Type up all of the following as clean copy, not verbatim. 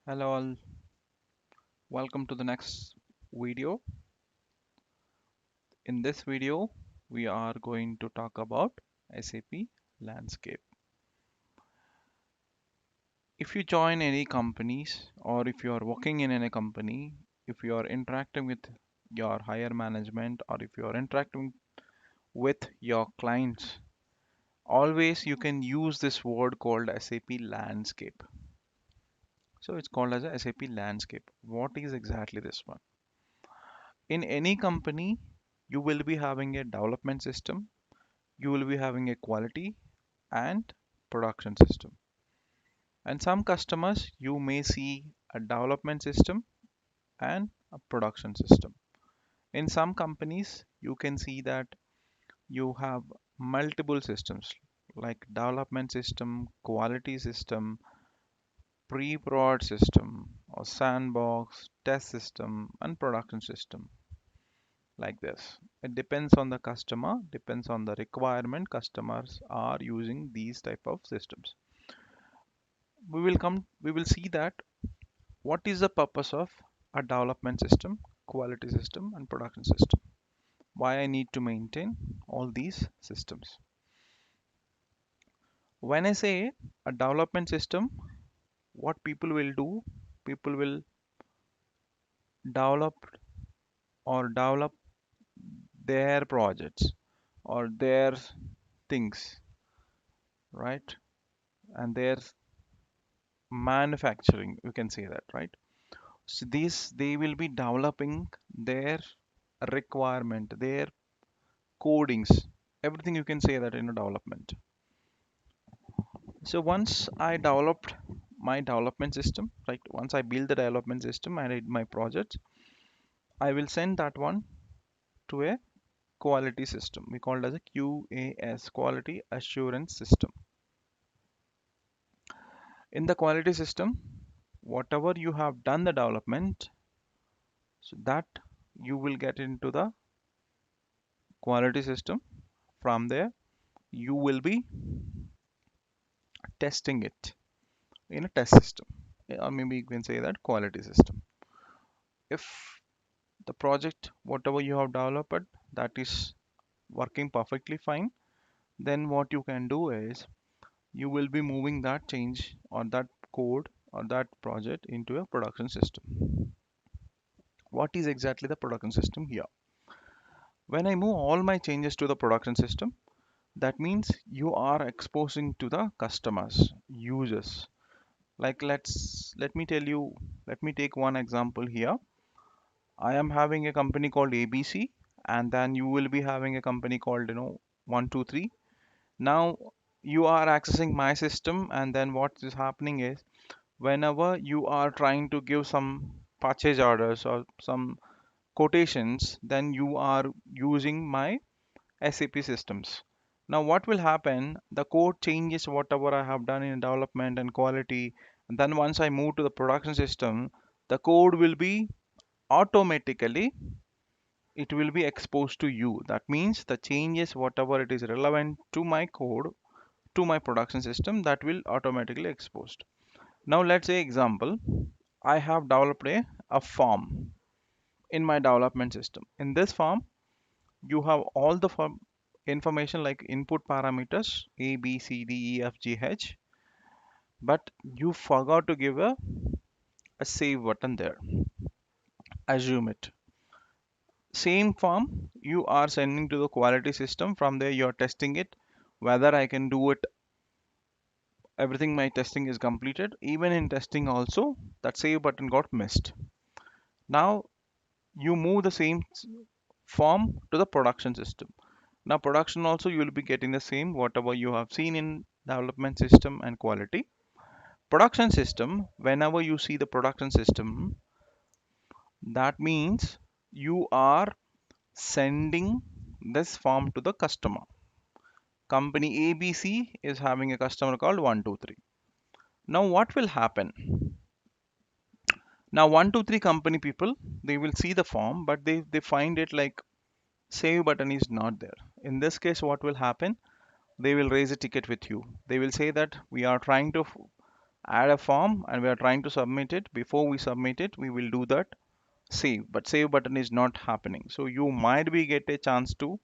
Hello all, welcome to the next video. In this video, we are going to talk about SAP Landscape. If you join any companies or if you are working in any company, if you are interacting with your higher management or if you are interacting with your clients, always you can use this word called SAP Landscape. So it's called as a SAP Landscape. What is exactly this one? In any company, you will be having a development system, you will be having a quality and production system. And some customers, you may see a development system and a production system. In some companies, you can see that you have multiple systems like development system, quality system, pre-prod system, or sandbox, test system, and production system like this. It depends on the customer, depends on the requirement. Customers are using these type of systems. We will see that what is the purpose of a development system, quality system, and production system. Why I need to maintain all these systems. When I say a development system, what people will do, people will develop develop their projects or their things, right? And their manufacturing, you can say that, right? So these they will be developing their requirement, their codings, everything you can say that in a development. So once I developed my development system, right? Once I build the development system and I did my project, I will send that one to a quality system. We call it as a QAS, quality assurance system. In the quality system, whatever you have done the development, so that you will get into the quality system. From there, you will be testing it in a test system, or maybe you can say that quality system. If the project whatever you have developed, that is working perfectly fine, then what you can do is you will be moving that change or that code or that project into a production system. What is exactly the production system here? When I move all my changes to the production system, that means you are exposing to the customers, users. Like let me tell you, let me take one example here. I am having a company called ABC, and then you will be having a company called 123. Now you are accessing my system, and then what is happening is whenever you are trying to give some purchase orders or some quotations, then you are using my SAP systems. Now what will happen? The code changes whatever I have done in development and quality, and then once I move to the production system, the code will be automatically it will be exposed to you. That means the changes whatever it is relevant to my code to my production system, that will automatically exposed. Now let's say example, I have developed a form in my development system. In this form you have all the form information like input parameters a b c d e f g h, but you forgot to give a save button there. Assume it. Same form you are sending to the quality system. From there you are testing it whether I can do it. Everything my testing is completed. Even in testing also that save button got missed. Now you move the same form to the production system. Now production also you will be getting the same whatever you have seen in development system and quality. Production system, whenever you see the production system, that means you are sending this form to the customer. Company ABC is having a customer called 123. Now what will happen? Now 123 company people, they will see the form, but they find it like save button is not there. In this case, what will happen? They will raise a ticket with you. They will say that we are trying to add a form and we are trying to submit it. Before we submit it, we will do that save, but save button is not happening. So you might be get a chance to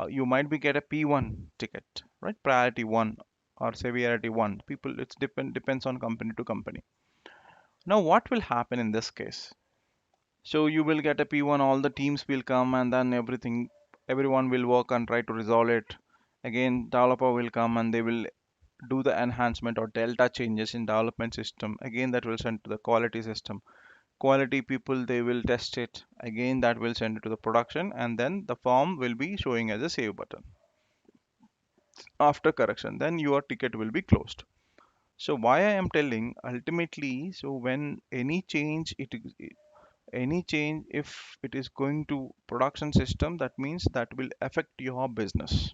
you might be get a P1 ticket, right? Priority 1 or severity 1. People, it's depends on company to company. Now what will happen in this case? So you will get a P1, all the teams will come and then everyone will work and try to resolve it. Again, developer will come and they will do the enhancement or delta changes in development system. Again, that will send to the quality system. Quality people, they will test it. Again, that will send it to the production and then the form will be showing as a save button. After correction, then your ticket will be closed. So why I am telling ultimately, so when any change, if it is going to production system, that means that will affect your business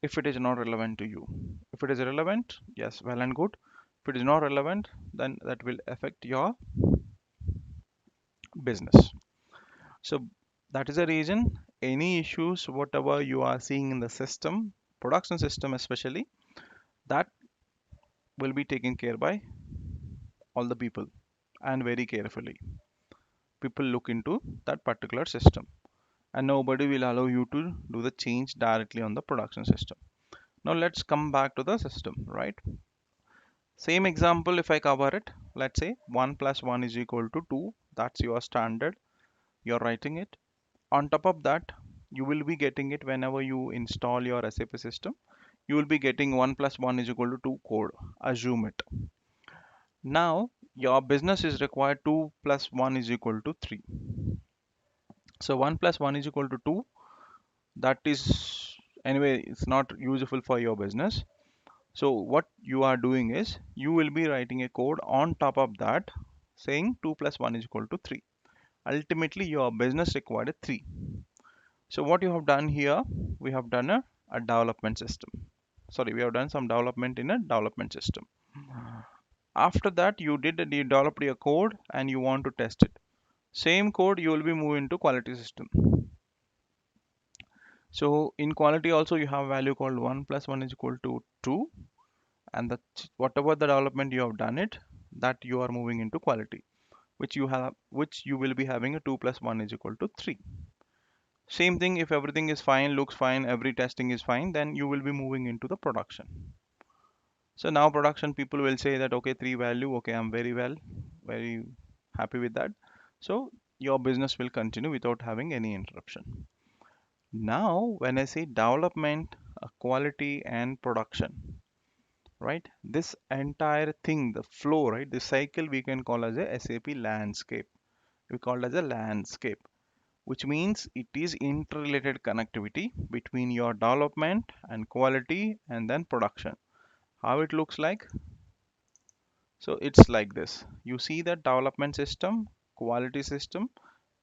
if it is not relevant to you. If it is relevant, yes, well and good. If it is not relevant, then that will affect your business. So that is the reason any issues, whatever you are seeing in the system, production system especially, that will be taken care by all the people and very carefully. People look into that particular system and nobody will allow you to do the change directly on the production system. Now let's come back to the system, right? Same example if I cover it, let's say 1 plus 1 is equal to 2. That's your standard. You're writing it. On top of that, you will be getting it whenever you install your SAP system. You will be getting 1 plus 1 is equal to 2 code. Assume it. Now, your business is required 2 plus 1 is equal to 3. So 1 plus 1 is equal to 2. That is, anyway, it's not useful for your business. So what you are doing is you will be writing a code on top of that saying 2 plus 1 is equal to 3. Ultimately, your business required a 3. So what you have done here, we have done a development system. Sorry, we have done some development in a development system. After that, you developed your code and you want to test it. Same code you will be moving to quality system. So in quality also you have value called 1 plus 1 is equal to 2, and that whatever the development you have done it, that you are moving into quality, which you will be having a 2 plus 1 is equal to 3. Same thing, if everything is fine, looks fine, every testing is fine, then you will be moving into the production. So now production people will say that okay, 3 value, okay, I'm very happy with that. So your business will continue without having any interruption. Now when I say development, quality and production, right, this entire thing, the flow, right, the cycle, we can call as a SAP landscape. We call it as a landscape, which means it is interrelated connectivity between your development and quality and then production. How it looks like? So it's like this. You see that development system, quality system,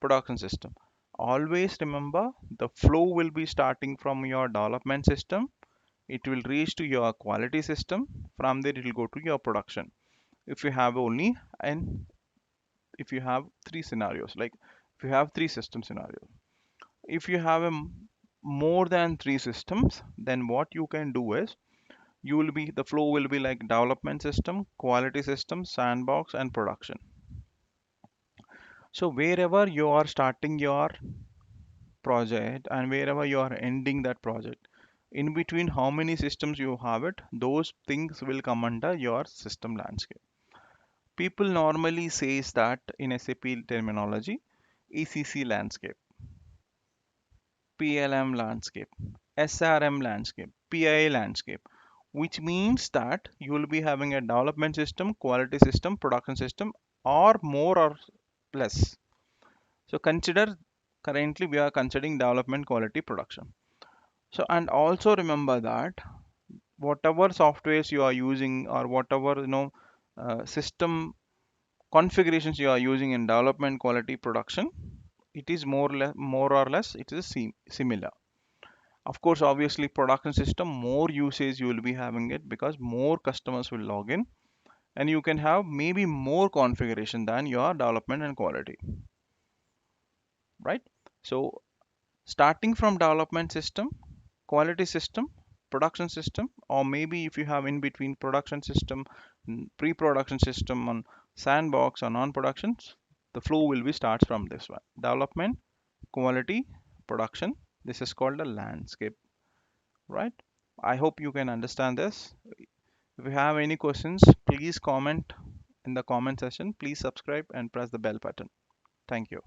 production system. Always remember the flow will be starting from your development system. It will reach to your quality system. From there it will go to your production. If you have only and if you have three scenarios, like if you have three system scenarios, if you have more than three systems, then what you can do is you will be the flow will be like development system, quality system, sandbox and production. So wherever you are starting your project and wherever you are ending that project, in between how many systems you have it, those things will come under your system landscape. People normally says that in SAP terminology, ECC landscape, PLM landscape, SRM landscape, PI landscape, which means that you will be having a development system, quality system, production system, or more or less. So consider currently we are considering development, quality, production. So and also remember that whatever softwares you are using or whatever system configurations you are using in development, quality, production, it is more or less it is similar. Of course, obviously production system, more usage you will be having it because more customers will log in and you can have maybe more configuration than your development and quality, right? So starting from development system, quality system, production system, or maybe if you have in between production system, pre-production system on sandbox or non-productions, the flow will be starts from this one: development, quality, production. This is called a landscape, right? I hope you can understand this. If you have any questions, please comment in the comment section. Please subscribe and press the bell button. Thank you.